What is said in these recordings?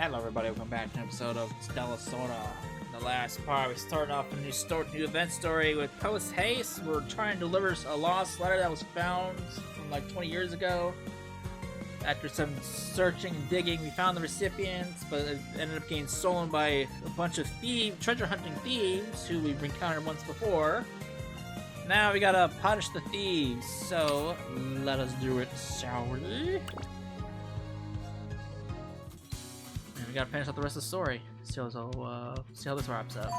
Hello everybody, welcome back to an episode of Stella Sora. In the last part, we started off a new event story with post haste. We're trying to deliver a lost letter that was found from like 20 years ago. After some searching and digging, we found the recipients, but it ended up getting stolen by a bunch of treasure hunting thieves who we've encountered once before. Now we gotta punish the thieves, so let us do it, shall we? And we gotta finish out the rest of the story. So see how this wraps up.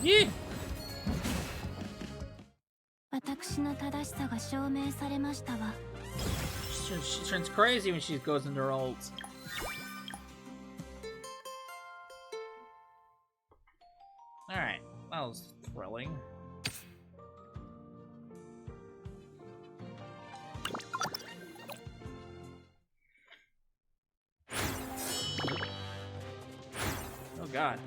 Yeah. She turns crazy when she goes into her ult. Alright, that was thrilling. Oh god.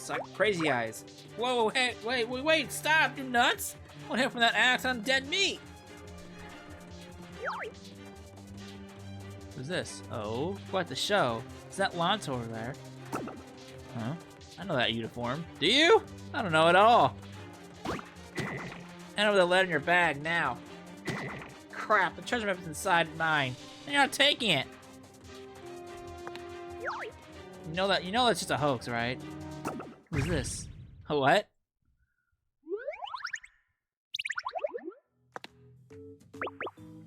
Got crazy eyes. Whoa, hey, wait, stop, you nuts! What hit from that axe on dead meat? Who's this? Oh, what the show? Is that Lance over there? Huh? I know that uniform. Do you? I don't know at all. Hand over the letter in your bag now. Crap, the treasure map is inside mine. And you're not taking it. You know that's just a hoax, right? Who's this? A what?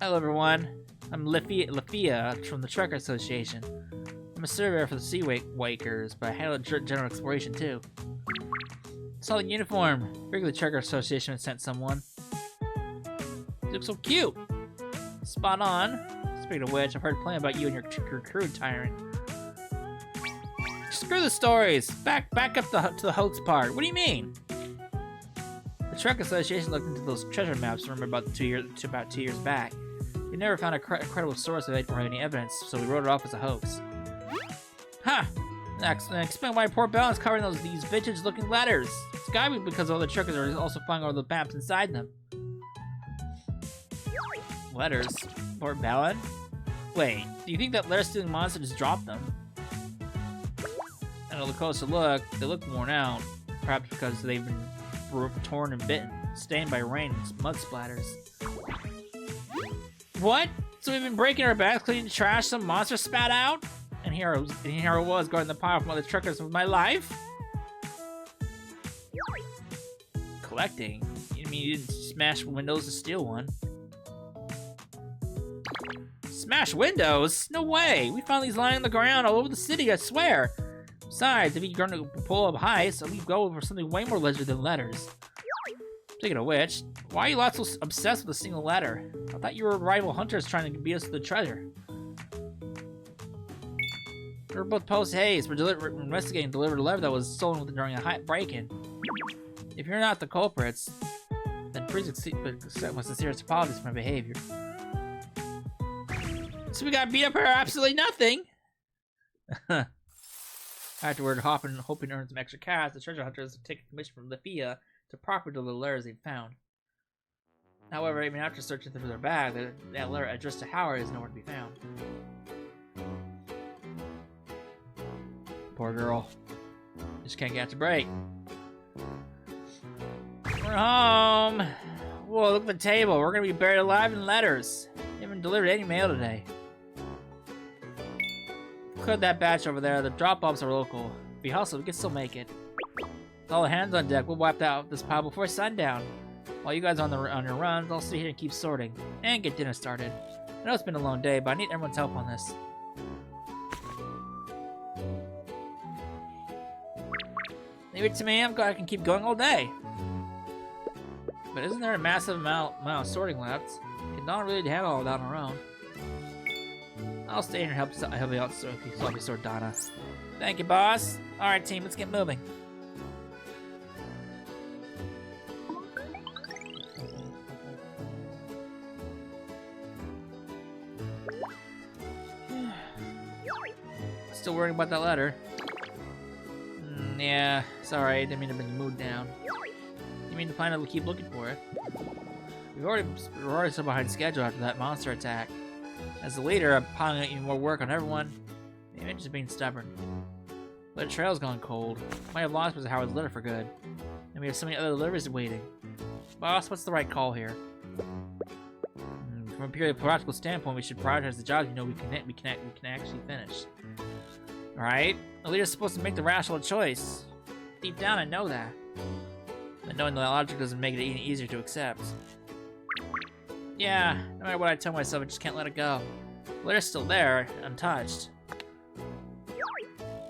Hello everyone, I'm Lafia from the Trekker Association. I'm a surveyor for the Sea Wakers, but I handle general exploration too. Saw the uniform. Figured the Trekker Association had sent someone. You look so cute. Spot on. Speaking of which, I've heard plenty about you and your crew tyrant. Screw the stories. Back up to the hoax part. What do you mean? The Trekker Association looked into those treasure maps. Remember about 2 years back. We never found a credible source of it or any evidence, so we wrote it off as a hoax. Huh. Next, explain why poor Bell is covering these vintage-looking letters. It's gotta be because all the Trekkers are also finding all the maps inside them. Letters? Poor Bellin? Wait, do you think that letter-stealing monster just dropped them? And on the closer look, they look worn out. Perhaps because they've been torn and bitten, stained by rain and mud splatters. What? So we've been breaking our backs, cleaning trash some monster spat out? And here I was guarding the pile from other truckers with my life? Collecting? You mean you didn't smash windows to steal one? Smash windows? No way! We found these lying on the ground all over the city, I swear! Besides, if you're going to pull up heists, I'll go for something way more legendary than letters. Speaking of which, why are you lots so obsessed with a single letter? I thought you were rival hunters trying to beat us to the treasure. We're both post-haste. We're investigating and delivered a letter that was stolen during a break-in. If you're not the culprits, then please accept my sincerest apologies for my behavior. So we got beat up for absolutely nothing. Afterward, hoping to earn some extra cash, the treasure hunters take a commission from Lafia to proper the letters they found. However, even after searching through their bag, that letter addressed to Howard is nowhere to be found. Poor girl. Just can't catch a break. We're home. Whoa, look at the table. We're gonna be buried alive in letters. Haven't delivered any mail today. Cleared that batch over there. The drop-offs are local. If we hustle, we can still make it. With all hands on deck, we'll wipe out this pile before sundown. While you guys are on your runs, I'll sit here and keep sorting. And get dinner started. I know it's been a long day, but I need everyone's help on this. Leave it to me. I'm glad I can keep going all day. But isn't there a massive amount of sorting left? Can Donna really handle all that on her own? I'll stay here and help you out so if you help me sort Donna. Thank you, boss. Alright, team, let's get moving. Still worrying about that letter. Yeah, it's alright. Didn't mean to bring the mood down. You mean to plan to keep looking for it? We're already so behind schedule after that monster attack. As the leader, I'm piling out even more work on everyone. Maybe I'm just being stubborn. But the trail's gone cold. Might have lost Mr. Howard's letter for good. And we have so many other deliveries waiting. Boss, what's the right call here? From a purely practical standpoint, we should prioritize the jobs we can actually finish. Alright? The leader's supposed to make the rational choice. Deep down, I know that. But knowing that logic doesn't make it any easier to accept. Yeah, no matter what I tell myself, I just can't let it go. The letter's still there, untouched.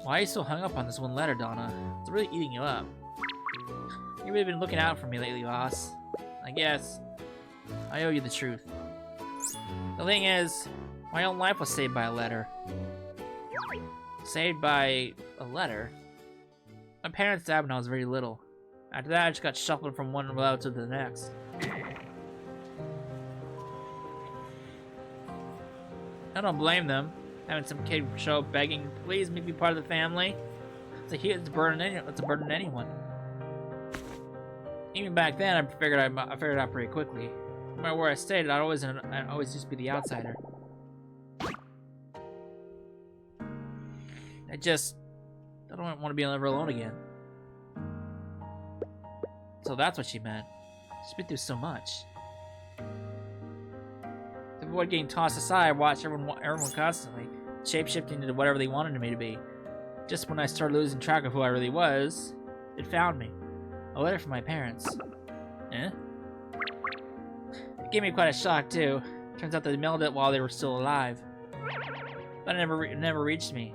Why are you so hung up on this one letter, Donna? It's really eating you up. You've really been looking out for me lately, boss. I guess I owe you the truth. The thing is, my own life was saved by a letter. Saved by a letter? My parents died when I was very little. After that, I just got shuffled from one relative to the next. I don't blame them. Having some kid show up begging, please make me part of the family. It's a burden on anyone. Even back then, I figured it out pretty quickly. No matter where I stayed, I'd always just be the outsider. I don't want to be ever alone again. So that's what she meant. She's been through so much. To avoid getting tossed aside, I watched everyone constantly, shape-shifting into whatever they wanted me to be. Just when I started losing track of who I really was, it found me. A letter from my parents. Eh? It gave me quite a shock, too. Turns out they mailed it while they were still alive. But it never reached me.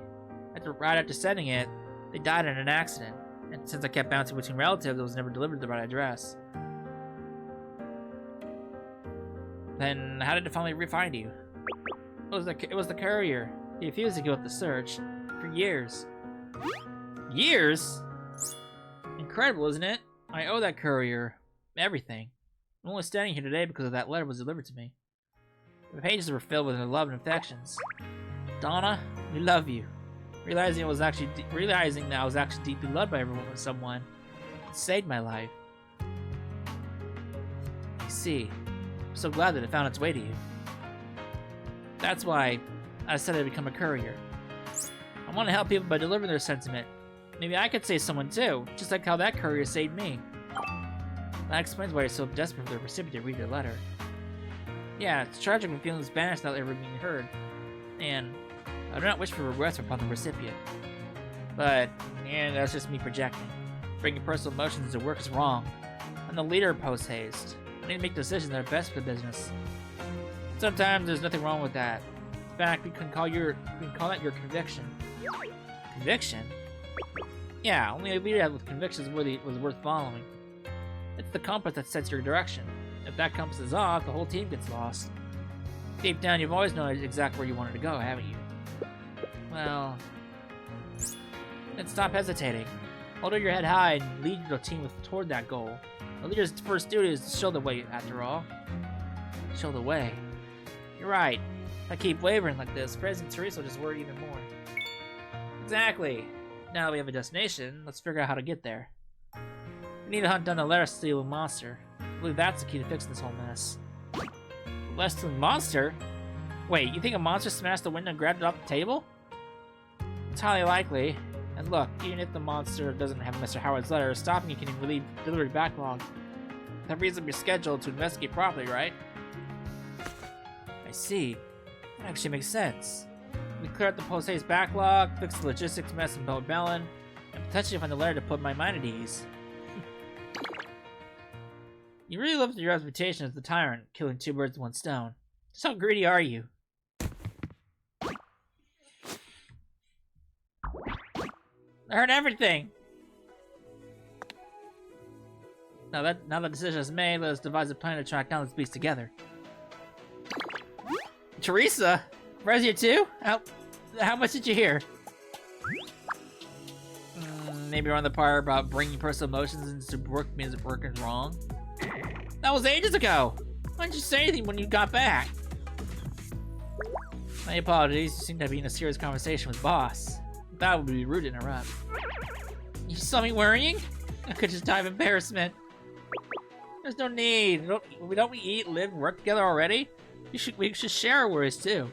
Right after sending it, they died in an accident. And since I kept bouncing between relatives, it was never delivered to the right address. Then, how did it finally find you? It was the courier. He refused to give up the search. For years. Years? Incredible, isn't it? I owe that courier everything. I'm only standing here today because that letter was delivered to me. The pages were filled with her love and affections. Donna, we love you. Realizing that I was actually deeply loved by someone, it saved my life. You see, I'm so glad that it found its way to you. That's why I decided to become a courier. I want to help people by delivering their sentiment. Maybe I could save someone too, just like how that courier saved me. That explains why you're so desperate for the recipient to read your letter. Yeah, it's tragic when feelings vanish without ever being heard. And I do not wish for regrets upon the recipient. But, yeah, that's just me projecting. Bringing personal emotions to work is wrong. I'm the leader of Post Haste. I need to make decisions that are best for the business. Sometimes there's nothing wrong with that. In fact, we can call that your conviction. Conviction? Yeah, only a leader with convictions was worth following. It's the compass that sets your direction. If that compass is off, the whole team gets lost. Deep down, you've always known exactly where you wanted to go, haven't you? Well, then stop hesitating. Hold your head high and lead your team toward that goal. The leader's first duty is to show the way, after all. Show the way. You're right. If I keep wavering like this, President Teresa will just worry even more. Exactly. Now that we have a destination, let's figure out how to get there. We need to hunt down the letter-stealing monster. I believe that's the key to fixing this whole mess. Letter-stealing monster? Wait, you think a monster smashed the window and grabbed it off the table? It's highly likely. And look, even if the monster doesn't have Mr. Howard's letter, stopping it can relieve delivery backlog. That frees up your schedule to investigate properly, right? I see. That actually makes sense. We clear out the post-haste backlog, fix the logistics mess in Bellin, and potentially find the letter to put my mind at ease. You really lived your reputation as the tyrant, killing two birds with one stone. Just how greedy are you? I heard everything! Now that the decision is made, let us devise a plan to track down this beast together. Teresa? Rezia too? How much did you hear? Maybe around the part about bringing personal emotions into work means work is wrong. That was ages ago! Why didn't you say anything when you got back? My apologies, you seem to be in a serious conversation with Boss. That would be rude to interrupt. You saw me worrying? I could just die of embarrassment. There's no need. Don't we eat, live, work together already? We should share our worries too.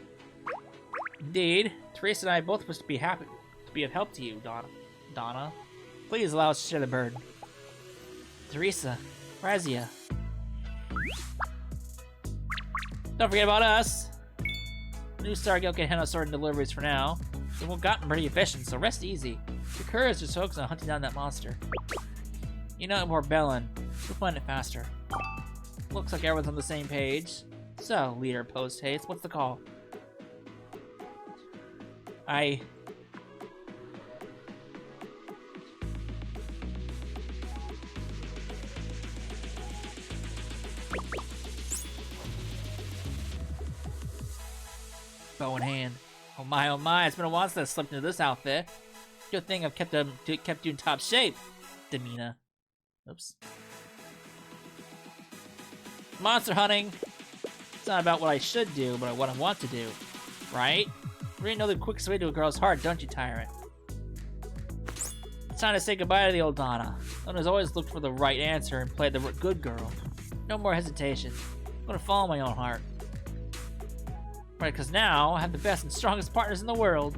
Indeed, Teresa and I both wish to be happy to be of help to you, Donna. Please allow us to share the burden. Teresa, Razia. Don't forget about us. New Star Guild can handle certain deliveries for now. We've gotten pretty efficient, so rest easy. The couriers just focus on hunting down that monster. You know, more Bellin. We'll find it faster. Looks like everyone's on the same page. So, leader post-haste, what's the call? Bow in hand. Oh my, it's been a while since I slipped into this outfit. Good thing I've kept you in top shape, Demina. Oops. Monster hunting. It's not about what I should do, but what I want to do. Right? You really know the quickest way to a girl's heart, don't you, Tyrant? It's time to say goodbye to the old Donna. Donna's always looked for the right answer and played the good girl. No more hesitation. I'm gonna follow my own heart. Right, because now I have the best and strongest partners in the world.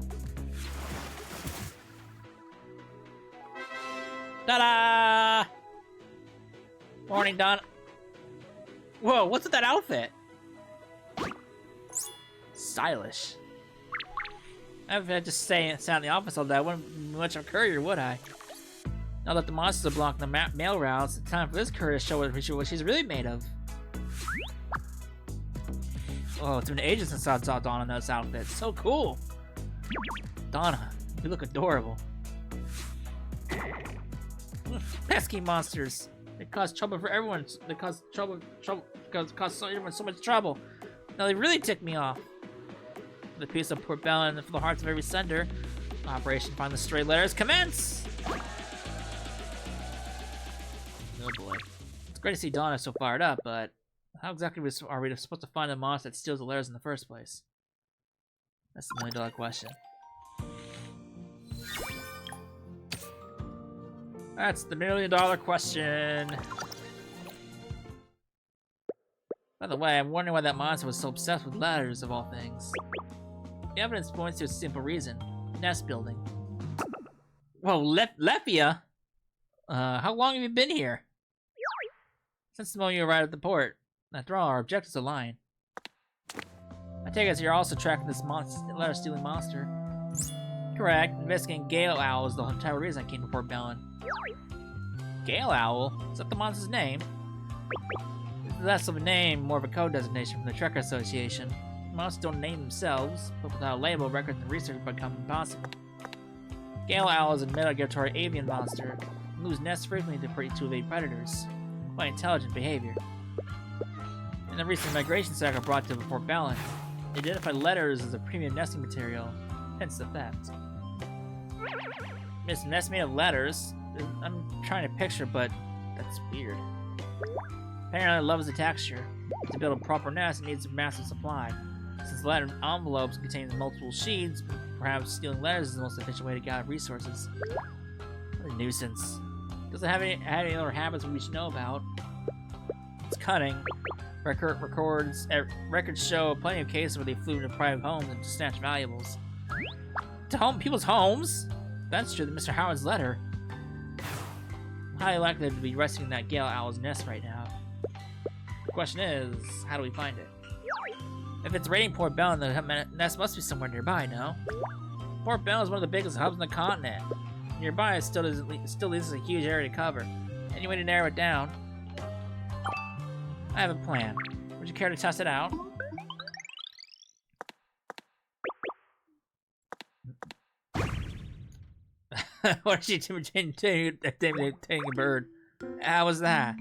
Ta-da! Morning, Donna. Whoa, what's with that outfit? Stylish. If I just sat in the office all day, I wouldn't be much of a courier, would I? Now that the monsters are blocking the mail routes, it's time for this courier to show what she's really made of. Oh, it's been ages since I saw Donna in this outfit. So cool! Donna, you look adorable. Pesky monsters. They cause trouble for everyone. They cause everyone so much trouble. Now they really tick me off. For the peace of Port Bellin and for the hearts of every sender, Operation Find the Stray Letters commence! Oh boy. It's great to see Donna so fired up, but how exactly are we supposed to find the monster that steals the letters in the first place? That's the $1 million question. That's the $1 million question. By the way, I'm wondering why that monster was so obsessed with letters of all things. The evidence points to a simple reason. Nest building. Whoa, Lefia? How long have you been here? Since the moment you arrived at the port. After all, our objectives align. I take it you're also tracking this letter-stealing monster. Correct. Investigating Gale Owl is the entire reason I came to Port Bellin. Gale Owl? Is that the monster's name? It's less of a name, more of a code designation from the Trekker Association. Monsters don't name themselves, but without a label, records and research become impossible. Gale Owl is a migratory avian monster. It moves nests frequently to evade predators. Quite intelligent behavior. In the recent migration cycle brought to Port Bellin, they identified letters as a premium nesting material, hence the theft. It's a nest made of letters. I'm trying to picture, but that's weird. Apparently it loves the texture. To build a proper nest, it needs a massive supply. Since letter envelopes contain multiple sheets, perhaps stealing letters is the most efficient way to gather resources. What a nuisance. Doesn't have any other habits we should know about. It's cunning. Records show plenty of cases where they flew into private homes and snatched valuables. To people's homes? That's true. Mr. Howard's letter. Highly likely to be resting in that Gale Owl's nest right now. The question is, how do we find it? If it's raiding Port Bell, then the nest must be somewhere nearby, no? Port Bell is one of the biggest hubs on the continent. Nearby, it still leaves a huge area to cover. Any way to narrow it down? I have a plan. Would you care to test it out? What did you taking a bird? How was that?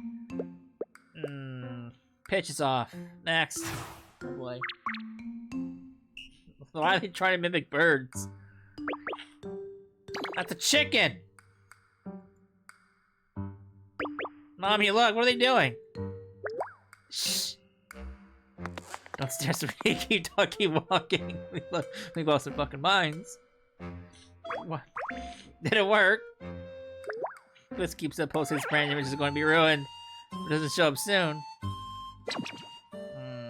Pitch is off. Next. Oh boy. Why are they trying to mimic birds? That's a chicken! Mommy, look, what are they doing? Shh. Don't stare at me, keep walking. We lost our fucking minds. What? Did it work? This keeps up posting brand image is going to be ruined. It doesn't show up soon.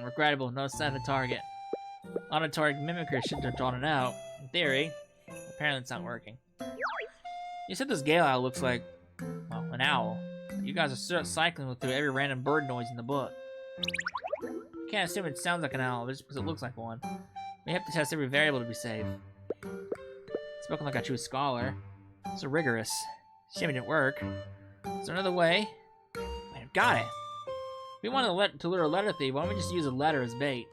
Regrettable, no sign of target. Auditory mimicry should have drawn it out. In theory. Apparently it's not working. You said this Gale Owl looks like, well, an owl. You guys are cycling through every random bird noise in the book. Can't assume it sounds like an owl just because it looks like one. We have to test every variable to be safe. Spoken like a true scholar. So rigorous. Shame it didn't work. Is there another way? Wait, I've got it. If we want to lure a letter thief, why don't we just use a letter as bait?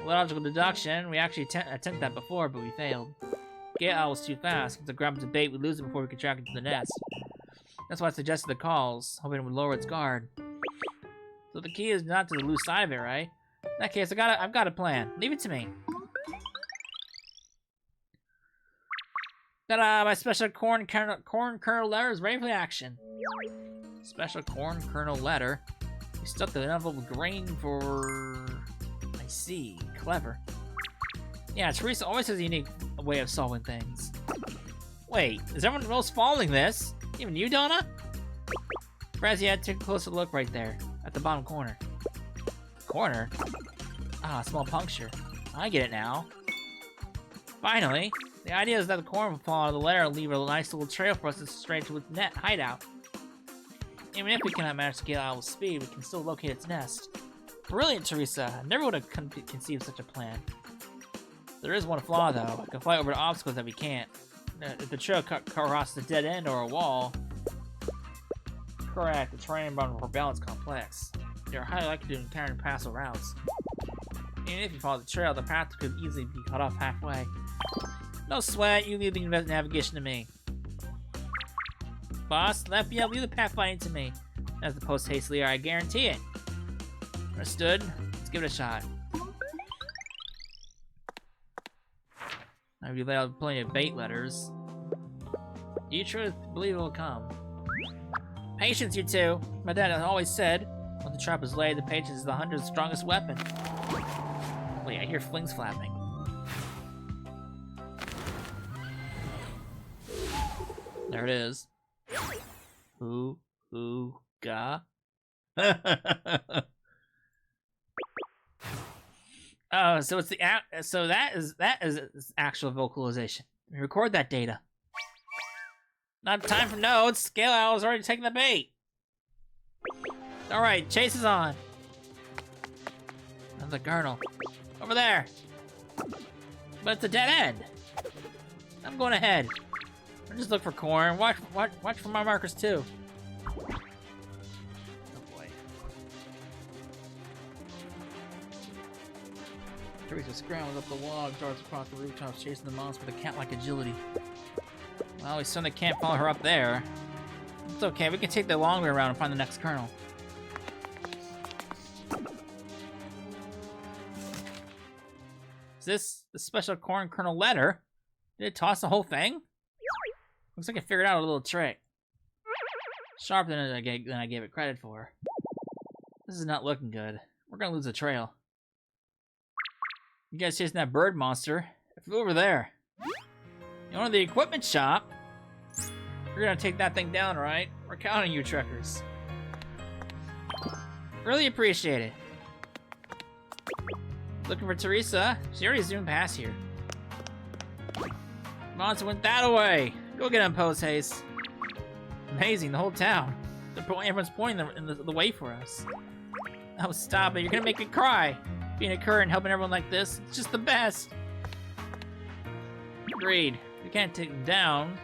Logical deduction. We actually attempted that before, but we failed. Gale Owl was too fast. If the grab the bait, we'd lose it before we could track it to the nest. That's why I suggested the calls, hoping it would lower its guard. So the key is not to the loose side of it, right? In that case, I've got a plan. Leave it to me. Ta-da! My special corn kernel letter is ready for action. Special corn kernel letter. You stuck the envelope with grain for... I see. Clever. Yeah, Teresa always has a unique way of solving things. Wait, is everyone else following this? Even you, Donna? Perhaps you had to take a closer look right there, at the bottom corner. Corner? Ah, small puncture. I get it now. Finally, the idea is that the corn will fall out of the letter and leave a nice little trail for us to straight to its net hideout. Even if we cannot match the Gale Owl's speed, we can still locate its nest. Brilliant, Teresa. I never would have conceived such a plan. There is one flaw, though. We can fly over the obstacles that we can't. If the trail crosses a dead end or a wall... Correct, the terrain around Port Bell is complex. They are highly likely to encounter impassable routes. Even if you follow the trail, the path could easily be cut off halfway. No sweat, you leave the navigation to me. Boss, leave the pathfinding to me. As the post hastily, I guarantee it. Understood? Let's give it a shot. I've laid out plenty of bait letters. Do you truly believe it will come? Patience, you two! My dad has always said, when the trap is laid, the patience is the hunter's strongest weapon. Wait, I hear flings flapping. There it is. Ga. Oh, so it's that is actual vocalization. Record that data. Not time for notes. Gale Owl's already taking the bait. All right, chase is on. Another kernel over there, but it's a dead end. I'm going ahead. I'll just look for corn. Watch for my markers too. Oh boy. Teresa scrambles up the wall, darts across the rooftops, chasing the monster with a cat-like agility. Well, we certainly can't follow her up there. It's okay, we can take the long way around and find the next kernel. Is this the special corn kernel letter? Did it toss the whole thing? Looks like I figured out a little trick. Sharper than I gave it credit for. This is not looking good. We're gonna lose the trail. You guys chasing that bird monster? It flew over there. You want the equipment shop? You're gonna take that thing down, right? We're counting you, truckers. Really appreciate it. Looking for Teresa? She already zoomed past here. Monster went that away. Go get him, Post Haste. Amazing, the whole town. Everyone's pointing the way for us. Oh, stop it. You're gonna make me cry. Being a cur and helping everyone like this, it's just the best. Agreed. We can't take them down.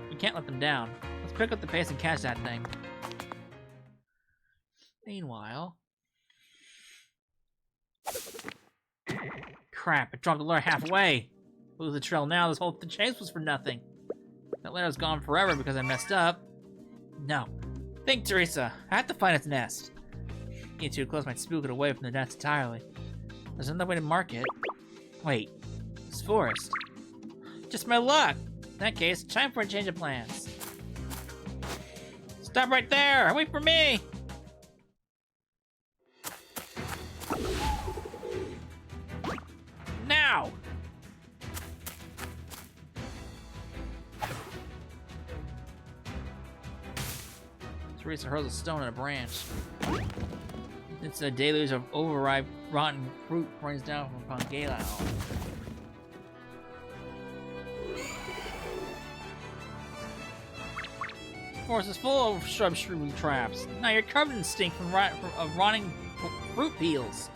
We can't let them down. Let's pick up the pace and catch that thing. Meanwhile... Crap, I dropped the letter halfway. Lose the trail now, this whole chase was for nothing. That letter's gone forever because I messed up. No. Think, Teresa. I have to find its nest. Getting too close might spook it away from the nest entirely. There's another way to mark it. Wait. It's forest. Just my luck. In that case, time for a change of plans. Stop right there! Wait for me! Now! Teresa hurls a stone at a branch. It's a deluge of overripe, rotten fruit rains down from Pangela. The forest is full of shrew traps. Now you're covered in stink from rotting fruit peels.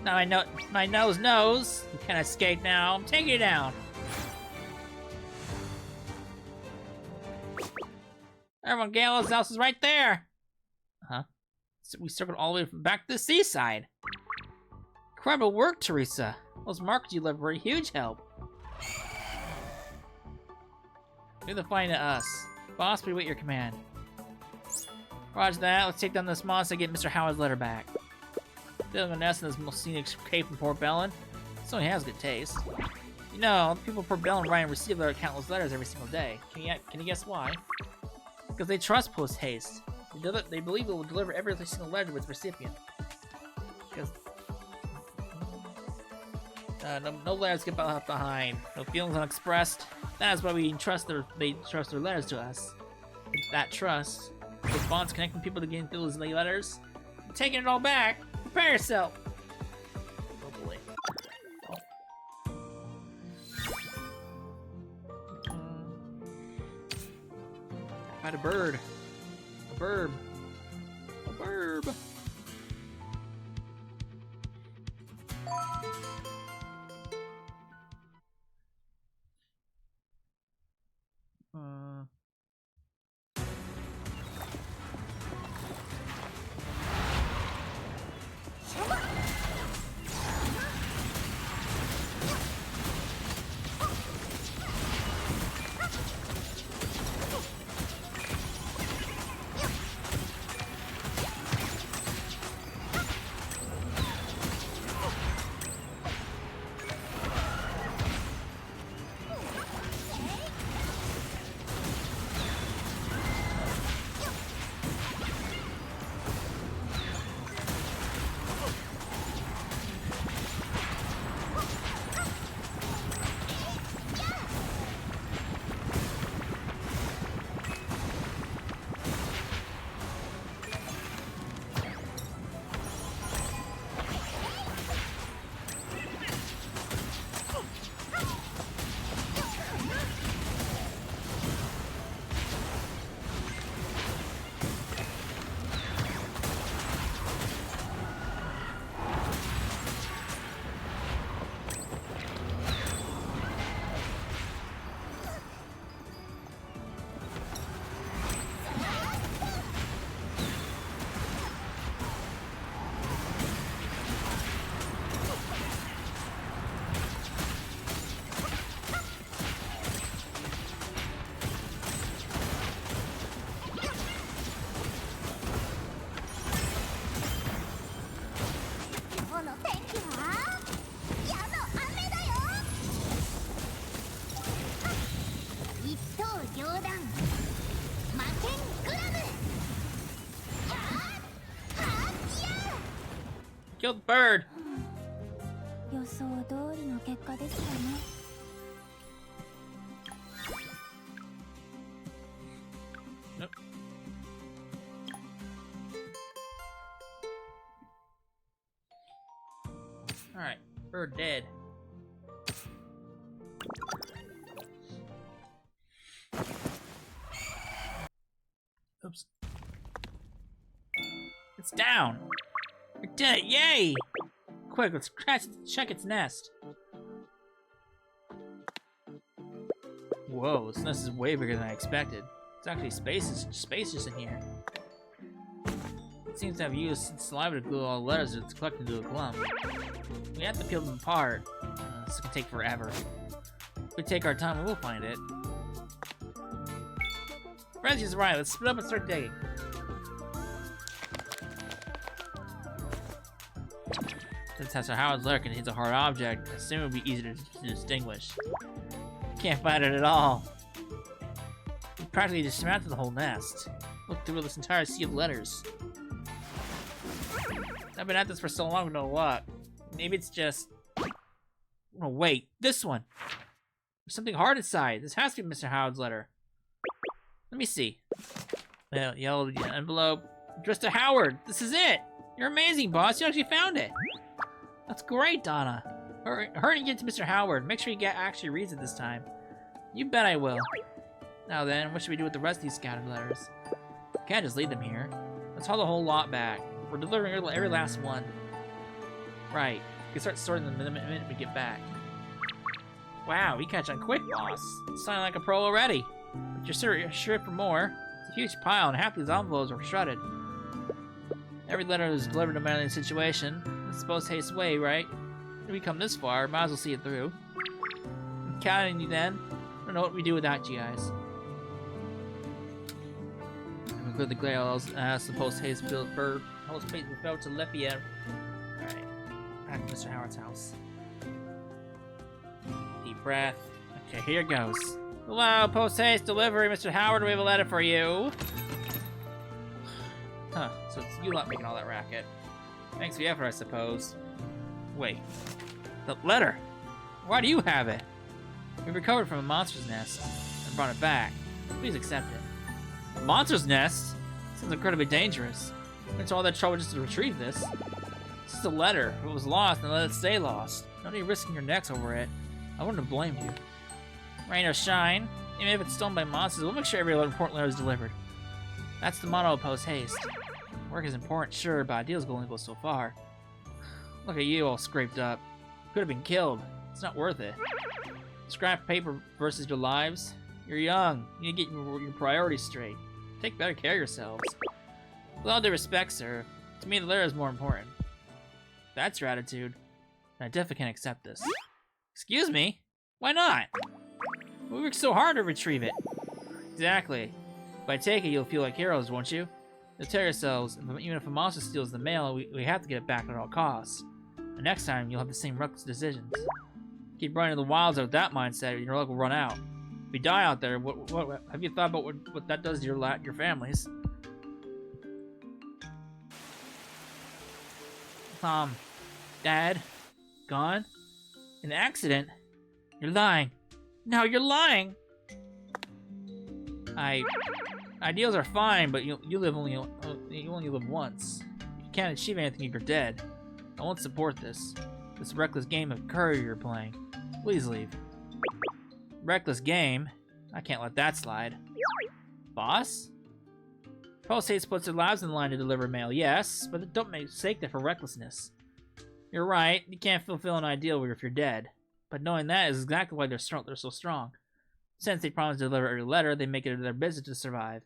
Now my nose knows. You can't escape now. I'm taking you down. Everyone, Gala's house is right there. Huh? So we circled all the way back to the seaside. Incredible work, Teresa. Those markers you left were a huge help. Leave the fighting to us. Boss, we wait your command. Roger that. Let's take down this monster and get Mr. Howard's letter back. Building a nest in this most scenic cave from Port Bellin. This only has good taste. You know, the people of Port Bellin write and receive their countless letters every single day. Can you guess why? Because they trust Post Haste. They believe it will deliver every single letter to its recipient. Because no letters get left behind. No feelings unexpressed. That is why they trust their letters to us. With that trust, those bonds connecting people to getting through those letters. I'm taking it all back. Prepare yourself. Oh boy. Find a bird. A burb. A burb. Kill the bird! 予想通りの結果でしたね。Nope. Alright, we're dead. Oops. It's down! We did it! Yay! Quick, let's check its nest. Whoa, this nest is way bigger than I expected. It's actually spacious in here. It seems to have used saliva to glue all the letters it's collected into a clump. We have to peel them apart. This can take forever. If we take our time, we'll find it. Reggie's right, let's split up and start digging. Since Professor Howard's letter contains a hard object, I assume it would be easy to distinguish. Can't find it at all. We practically dismantled the whole nest. Look through this entire sea of letters. I've been at this for so long, I don't know what. Maybe it's just... Oh, wait, this one! There's something hard inside. This has to be Mr. Howard's letter. Let me see. Yellow envelope. Addressed to Howard. This is it! You're amazing, boss. You actually found it. That's great, Donna. Hurry and get to Mr. Howard. Make sure he actually reads it this time. You bet I will. Now then, what should we do with the rest of these scattered letters? We can't just leave them here. Let's haul the whole lot back. We're delivering every last one. Right. We can start sorting them the minute we get back. Wow, we catch on quick, boss. You sound like a pro already. But you're sure for more. It's a huge pile, and half these envelopes are shredded. Every letter is delivered no matter the situation. It's supposed to haste away, right? If we come this far, might as well see it through. I'm counting on you then. I don't know what we do without you guys. I'm good. The Grails asked the post-haste built bird. Post-haste built to Lepia. Alright. Back to Mr. Howard's house. Deep breath. Okay, here goes. Hello, post-haste delivery, Mr. Howard. We have a letter for you. Huh, so it's you lot making all that racket. Thanks for the effort, I suppose. Wait. The letter! Why do you have it? We recovered from a monster's nest and brought it back. Please accept it. A monster's nest? Sounds incredibly dangerous. Went to all that trouble just to retrieve this. This is a letter. If it was lost, then let it stay lost. No need risking your necks over it. I wouldn't have blamed you. Rain or shine, even if it's stolen by monsters, we'll make sure every important letter is delivered. That's the motto of post-haste. Work is important, sure, but ideals only go so far. Look at you all scraped up. Could have been killed. It's not worth it. Scrap paper versus your lives. You're young. You need to get your priorities straight. Take better care of yourselves. With all due respect, sir, to me the letter is more important. If that's your attitude, then I definitely can't accept this. Excuse me? Why not? We worked so hard to retrieve it. Exactly. If I take it, you'll feel like heroes, won't you? You'll tell yourselves, even if a monster steals the mail, we have to get it back at all costs. And next time, you'll have the same reckless decisions. Keep running the wilds out with that mindset, and your luck will run out. If you die out there, what have you thought about what that does to your families? Dad, gone? An accident? You're lying. No, you're lying! Ideals are fine, but you only live once. You can't achieve anything if you're dead. I won't support this. This reckless game of courier you're playing. Please leave. Reckless game? I can't let that slide. Boss? Post-haste puts their lives in the line to deliver mail, yes, but don't mistake that for recklessness. You're right, you can't fulfill an ideal if you're dead. But knowing that is exactly why they're so strong. Since they promise to deliver every letter, they make it their business to survive.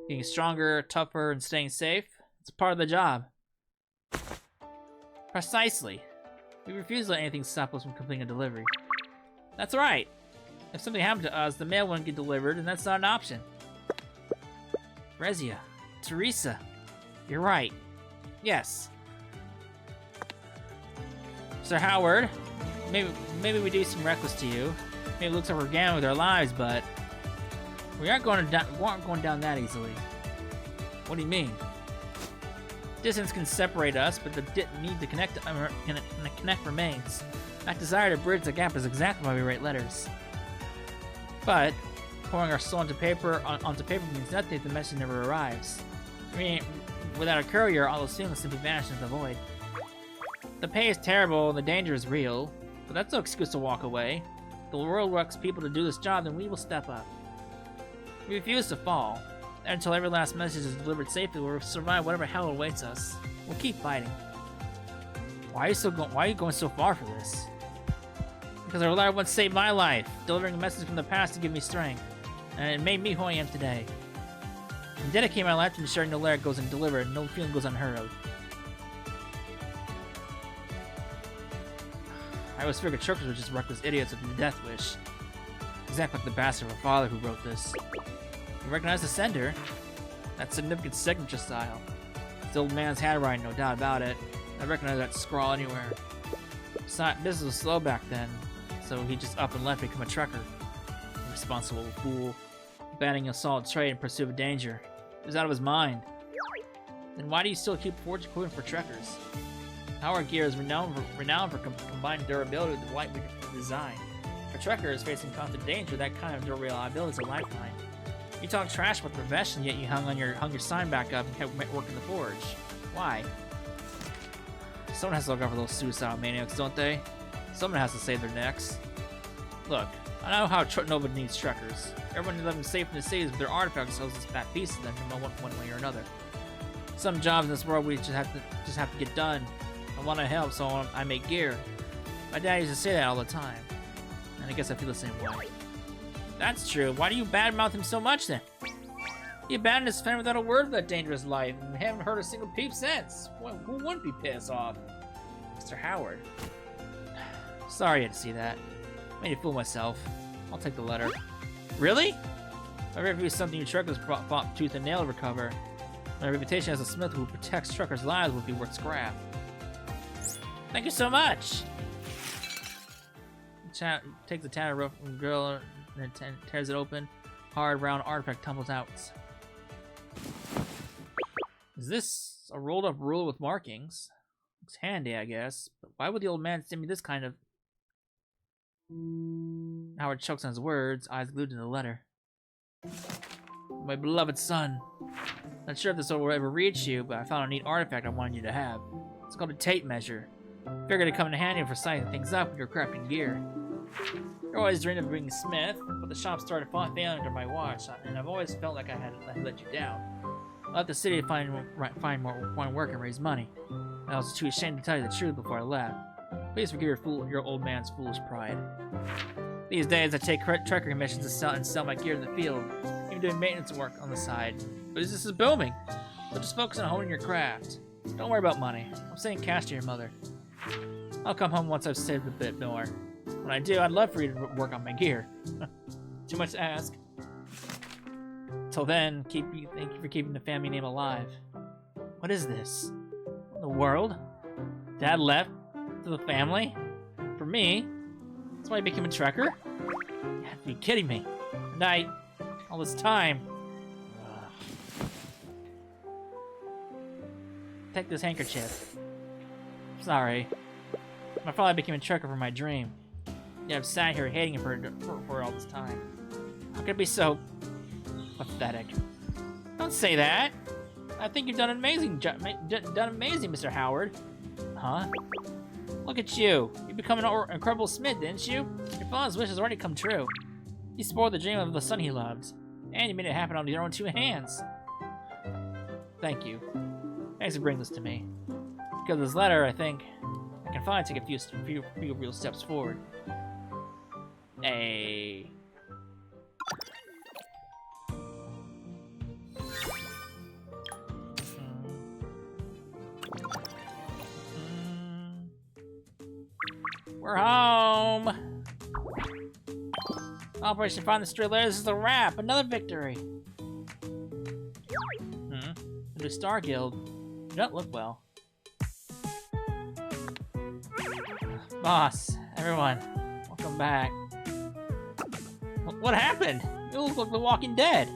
Getting stronger, tougher, and staying safe, it's part of the job. Precisely. We refuse to let anything stop us from completing a delivery. That's right. If something happened to us, the mail wouldn't get delivered, and that's not an option. Rezia, Teresa, you're right. Yes. Sir Howard, maybe we do seem reckless to you. Maybe it looks like we're gambling with our lives, but we aren't going down that easily. What do you mean? Distance can separate us, but the need to connect remains. That desire to bridge the gap is exactly why we write letters. But pouring our soul onto paper means nothing if the message never arrives. I mean, without a courier, all those feelings simply vanish into the void. The pay is terrible and the danger is real, but that's no excuse to walk away. If the world wants people to do this job, then we will step up. We refuse to fall. Until every last message is delivered safely, we'll survive whatever hell awaits us. We'll keep fighting. Why are you going so far for this? Because our letter once saved my life, delivering a message from the past to give me strength, and it made me who I am today. And dedicate my life to ensuring the letter goes undelivered and no feeling goes unheard of. I always figured truckers were just reckless idiots with a death wish. Exactly like the bastard of a father who wrote this. You recognize the sender? That significant signature style. It's the old man's handwriting, no doubt about it. I recognize that scrawl anywhere. Business was slow back then, so he just up and left to become a trucker. Irresponsible fool. Abandoning a solid trade in pursuit of danger. He was out of his mind. Then why do you still keep forging for truckers? Our gear is renowned for combined durability with light design. For truckers facing constant danger, that kind of durability is a lifeline. You talk trash about the profession, yet you hung your sign back up and kept working the forge. Why? Someone has to look out for those suicidal maniacs, don't they? Someone has to save their necks. Look, I know how nobody needs truckers. Everyone needs them safe in the cities with their artifacts sells us fat pieces of them from one way or another. Some jobs in this world we just have to get done. I want to help, so I make gear. My dad used to say that all the time, and I guess I feel the same way. That's true. Why do you badmouth him so much then? He abandoned his family without a word of that dangerous life, and we haven't heard a single peep since. Who wouldn't be pissed off? Mr. Howard. Sorry I had to see that. Made a fool of myself. I'll take the letter. Really? My reputation is something you truckers fought tooth and nail to recover. My reputation as a smith who protects truckers' lives would be worth scrap. Thank you so much! Takes the tattered rough grill and tears it open. Hard, round artifact tumbles out. Is this a rolled up ruler with markings? Looks handy, I guess. But why would the old man send me this kind of... Howard chokes on his words, eyes glued to the letter. My beloved son. Not sure if this will ever reach you, but I found a neat artifact I wanted you to have. It's called a tape measure. Figured it'd come in handy for sizing things up when you're crafting gear. I always dreamed of being a smith, but the shop started failing under my watch, and I've always felt like I had let you down. I left the city to find work and raise money. I was too ashamed to tell you the truth before I left. Please forgive your old man's foolish pride. These days, I take trucker commissions to sell my gear in the field, even doing maintenance work on the side. But business is booming, so just focus on honing your craft. Don't worry about money. I'm sending cash to your mother. I'll come home once I've saved a bit more. When I do, I'd love for you to work on my gear. Too much to ask. Till then, thank you for keeping the family name alive. What is this? The world? Dad left to the family? For me? That's why I became a trucker? You have to be kidding me. And all this time. Take this handkerchief. Sorry. My father became a trucker for my dream. Yeah, I've sat here hating him for all this time. How could it be so pathetic? Don't say that. I think you've done amazing, Mr. Howard. Huh? Look at you. You become an incredible smith, didn't you? Your father's wish has already come true. You spoiled the dream of the son he loves, and you made it happen on your own two hands. Thank you. Thanks for bringing this to me. Because of this letter, I think I can finally take a few real steps forward. Hey. We're home! Operation Find the Stray Letters is a wrap! Another victory! The new Star Guild. You don't look well. Boss, everyone, welcome back. What happened? You look like The Walking Dead.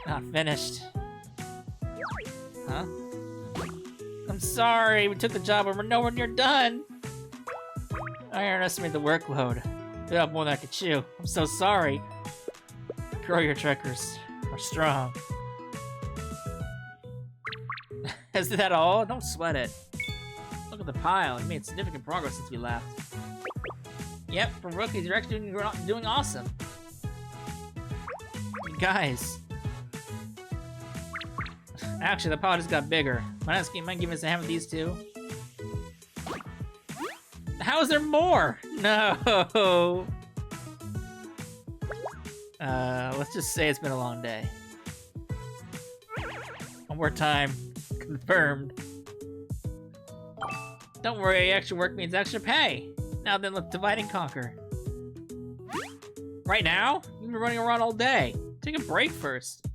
Not finished. Huh? I'm sorry, we took the job and we're nowhere near done. I underestimated the workload. We have more than I could chew. I'm so sorry. Courier truckers are strong. Is that all? Don't sweat it. Look at the pile. You made significant progress since we left. Yep, for rookies, you're actually doing awesome. Guys. Actually, the pile just got bigger. Mind giving us a hand with these two? How is there more? No. Let's just say it's been a long day. One more time. Confirmed. Don't worry, extra work means extra pay. Now then, let's divide and conquer. Right now? You've been running around all day. Take a break first.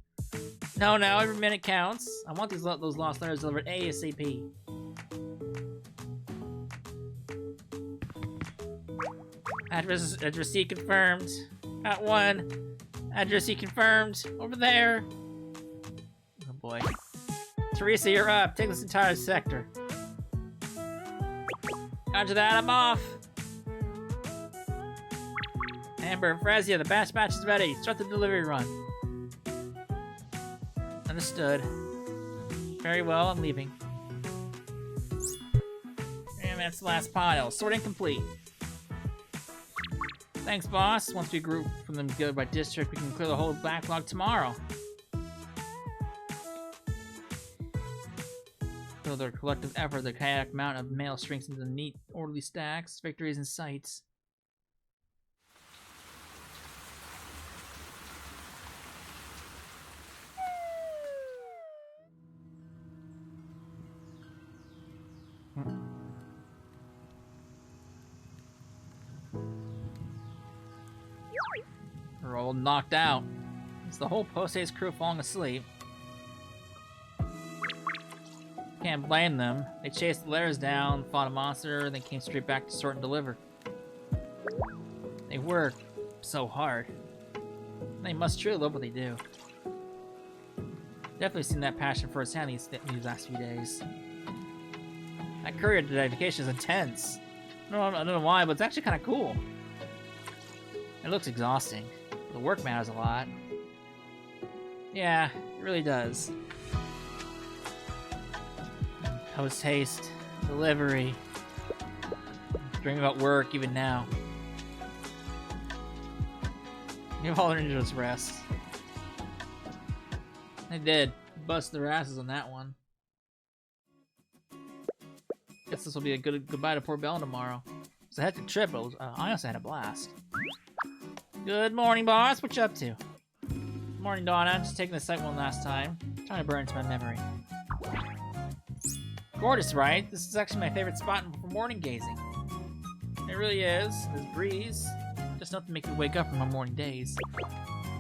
No, every minute counts. I want those lost letters delivered ASAP. Address receipt confirmed. Got one. Address receipt confirmed. Over there. Oh boy. Teresa, you're up. Take this entire sector. After that, I'm off. Amber, Frezia, the batch is ready. Start the delivery run. Understood. Very well, I'm leaving. And that's the last pile. Sorting complete. Thanks, boss. Once we group from them together by district, we can clear the whole backlog tomorrow. Through their collective effort, the kayak amount of mail strings into neat, orderly stacks. Victory is in sight. We're all knocked out. It's the whole post-haste crew falling asleep. Can't blame them. They chased the letters down, fought a monster, then came straight back to sort and deliver. They work so hard. They must truly love what they do. Definitely seen that passion firsthand these last few days. That courier dedication is intense. I don't know why, but it's actually kind of cool. It looks exhausting. The work matters a lot. Yeah, it really does. Post haste, delivery. Dreaming about work even now. Give all their ninjas rest. They did. Bust their asses on that one. Guess this will be a good goodbye to poor Belle tomorrow. It's a hectic trip, but I also had a blast. Good morning, boss. What you up to? Good morning, Donna. Just taking the site one last time. Trying to burn into my memory. Gorgeous, right? This is actually my favorite spot for morning gazing. It really is. This breeze. Just enough to make me wake up from my morning days.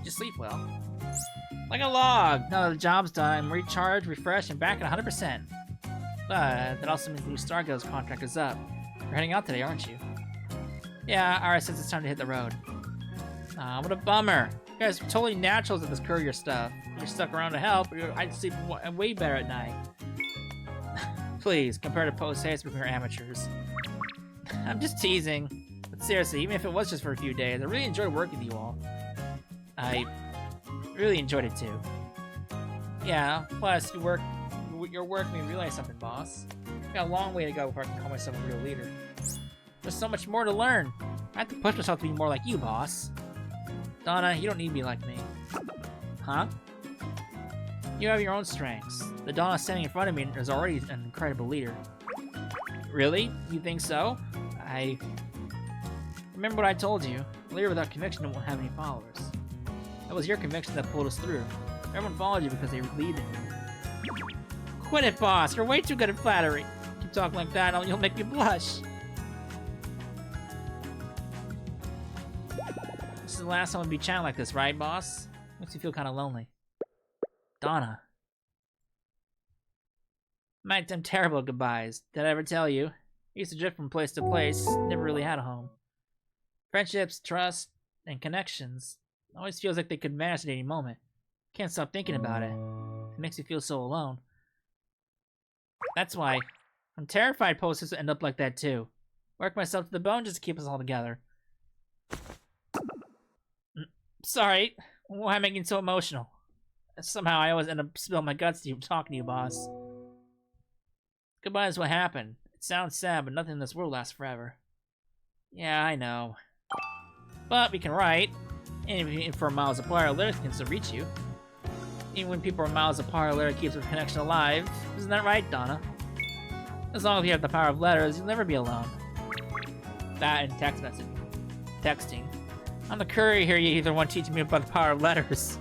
Just sleep well. Like a log. Now that the job's done, I'm recharged, refreshed, and back at 100%. But that also means the new Stargill's contract is up. You're heading out today, aren't you? Yeah, alright, since it's time to hit the road. What a bummer. You guys are totally naturals at this courier stuff. You're stuck around to help, I'd sleep way better at night. Please, compare to post-haste with your amateurs. I'm just teasing. But seriously, even if it was just for a few days, I really enjoyed working with you all. I really enjoyed it too. Yeah, plus your work made me realize something, boss. I got a long way to go before I can call myself a real leader. There's so much more to learn. I have to push myself to be more like you, boss. Donna, you don't need to be like me. Huh? You have your own strengths. The Donna standing in front of me is already an incredible leader. Really? You think so? I... Remember what I told you. A leader without conviction won't have any followers. That was your conviction that pulled us through. Everyone followed you because they believed in you. Quit it, boss! You're way too good at flattery! Keep talking like that and you'll make me blush. This is the last time I'll be chatting like this, right, boss? Makes you feel kind of lonely. Donna. Mike, I'm terrible at goodbyes. Did I ever tell you? I used to drift from place to place, never really had a home. Friendships, trust, and connections. It always feels like they could vanish at any moment. Can't stop thinking about it. It makes me feel so alone. That's why. I'm terrified posters will end up like that too. Work myself to the bone just to keep us all together. Sorry, why am I getting so emotional? Somehow I always end up spilling my guts to you talking to you, boss. Goodbye is what happened. It sounds sad, but nothing in this world lasts forever. Yeah, I know. But we can write. And if we're miles apart, our letter can still reach you. Even when people are miles apart, our letter keeps our connection alive. Isn't that right, Donna? As long as you have the power of letters, you'll never be alone. That and text message. Texting. I'm the courier here, you either one teaching me about the power of letters.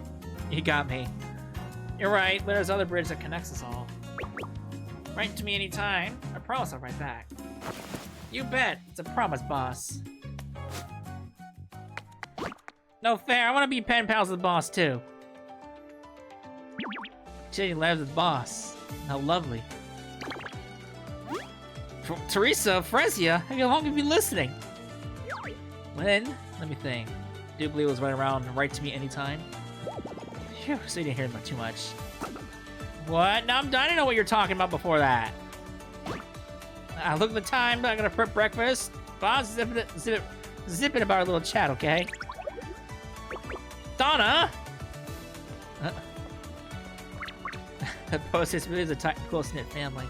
You got me. You're right, letters are the bridge that connects us all. Write to me anytime. I promise I'll write back. You bet. It's a promise, boss. No fair, I want to be pen pals with the boss, too. She lives with the boss. How lovely. Teresa, Frezia, how long have you been listening? When? Let me think. Do believe it was right around write to me anytime? Phew, so you didn't hear too much. What? No, I'm done. I didn't know what you were talking about before that. Look at the time. I gotta prep breakfast. Boss, zip it about our little chat, okay? Donna! The post is really a tight, close-knit family.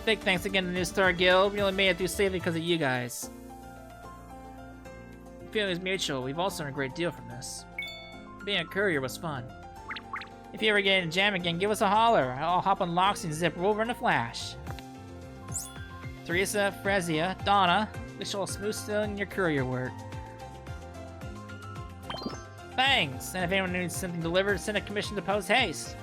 Big thanks again to the New Star Guild. We only made it through safely because of you guys. The feeling is mutual. We've also learned a great deal from this. Being a courier was fun. If you ever get in a jam again, give us a holler. I'll hop on locks and zip over in a flash. Teresa, Frezia, Donna, wish you all smooth sailing in your courier work. Thanks! And if anyone needs something delivered, send a commission to Post Haste.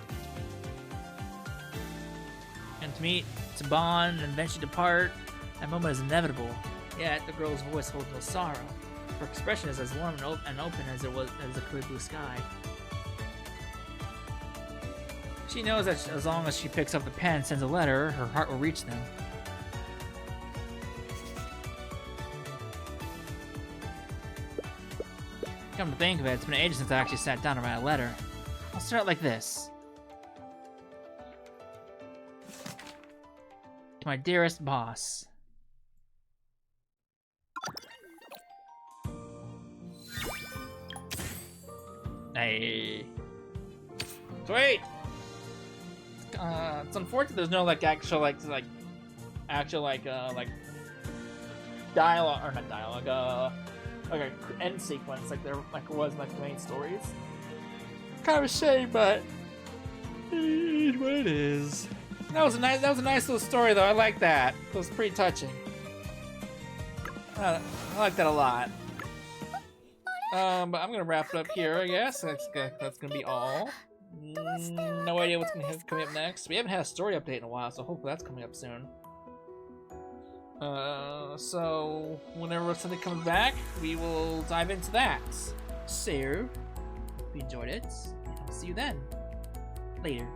And to meet, to bond, and eventually depart, that moment is inevitable. Yet, the girl's voice holds no sorrow. Her expression is as warm and open as the clear blue sky. She knows that as long as she picks up the pen and sends a letter, her heart will reach them. Come to think of it, it's been ages since I actually sat down to write a letter. I'll start like this. To my dearest boss. Hey. Sweet! It's unfortunate there's no actual dialogue, or not dialogue, like an end sequence like there was in the main stories. Kind of a shame, but it is what it is. That was a nice little story though. I like that. It was pretty touching. I like that a lot. But I'm gonna wrap it up here, I guess. That's gonna be all. No idea what's gonna have coming up next. We haven't had a story update in a while, so hopefully that's coming up soon. So whenever something comes back, we will dive into that. So, hope you enjoyed it, and I'll see you then. Later.